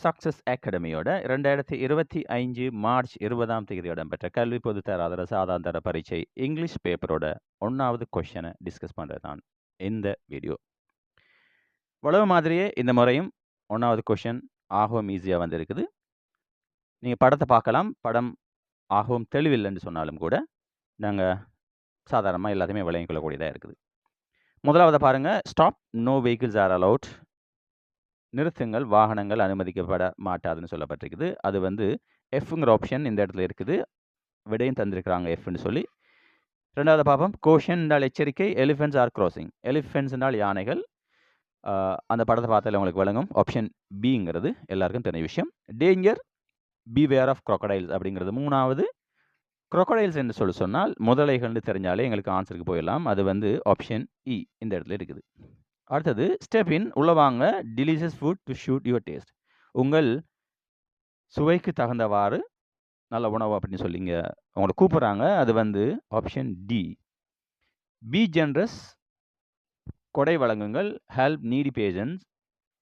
Success அகாடமியோட 2025 March 20ஆம் தேதி இடம்பெற்ற கல்வி பொதுத்தராதர சாதாரண பரீட்சை இங்கிலீஷ் பேப்பரோட 1வது கொஸ்டினை டிஸ்கஸ் பண்ணுறது தான் இந்த வீடியோ. உழவு மாதிரியே இந்த முறையும் 1வது கொஸ்டின் ஆகவும் ஈஸியாக வந்திருக்குது. நீங்கள் படத்தை பார்க்கலாம். படம் ஆகவும் தெளிவில்லைன்னு சொன்னாலும் கூட நாங்கள் சாதாரணமாக எல்லாத்தையுமே விளங்கிக் கொள்ளக்கூடியதாக இருக்குது. முதலாவது பாருங்கள், stop no vehicles are allowed. நிறுத்துங்கள், வாகனங்கள் அனுமதிக்கப்பட மாட்டாதுன்னு சொல்லப்பட்டிருக்குது. அது வந்து எஃப்ங்கிற ஆப்ஷன் இந்த இடத்துல இருக்குது. விடையும் தந்திருக்கிறாங்க எஃப்னு சொல்லி. 2வது பார்ப்போம், கோஷன் என்றால் எச்சரிக்கை, எலிஃபென்ட்ஸ் ஆர் கிராசிங். எலிஃபென்ட்ஸ் என்றால் யானைகள். அந்த படத்தை பார்த்தாலே உங்களுக்கு விளங்கும். ஆப்ஷன் பிங்கிறது எல்லாருக்கும் தெரிஞ்ச விஷயம். டேஞ்சர், பிவேர் ஆஃப் crocodiles அப்படிங்கிறது 3வது. crocodiles என்று சொல்லி சொன்னால் முதலைகள்னு தெரிஞ்சாலே எங்களுக்கு ஆன்சருக்கு போயிடலாம். அது வந்து ஆப்ஷன் இ இந்த இடத்துல இருக்குது. அடுத்தது ஸ்டெப் இன், உள்ள வாங்க, delicious food to suit your taste. உங்கள் சுவைக்கு தகுந்தவாறு நல்ல உணவு அப்படின்னு சொல்லிங்க உங்களை கூப்பிட்றாங்க. அது வந்து ஆப்ஷன் டி. பி ஜென்ரஸ், கொடை வழங்குங்கள், ஹெல்ப் நீடி பேஷன்ஸ்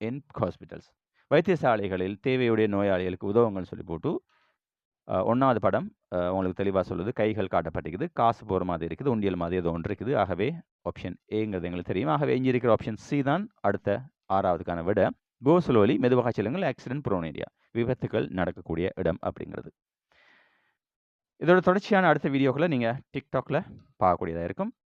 இன் ஹாஸ்பிட்டல்ஸ். வைத்தியசாலைகளில் தேவையுடைய நோயாளிகளுக்கு உதவுங்கள்னு சொல்லி போட்டு 1வது படம் உங்களுக்கு தெளிவாக சொல்லுது. கைகள் காட்டப்பட்டிருக்குது, காசு போகிற மாதிரி இருக்குது, உண்டியல் மாதிரி ஏதோ ஒன்று இருக்குது. ஆகவே ஆப்ஷன் ஏங்கிறது எங்களுக்கு தெரியும். ஆகவே இங்கே இருக்கிற ஆப்ஷன் சி தான் அடுத்த 6வதுக்கான விட. கோ ஸ்லோலி, மெதுவாக செல்லுங்கள், ஆக்சிடென்ட் ப்ரோன் ஏரியா, விபத்துக்கள் நடக்கக்கூடிய இடம் அப்படிங்கிறது. இதோட தொடர்ச்சியான அடுத்த வீடியோக்களை நீங்கள் டிக்டாக்ல பார்க்கக்கூடியதாக இருக்கும்.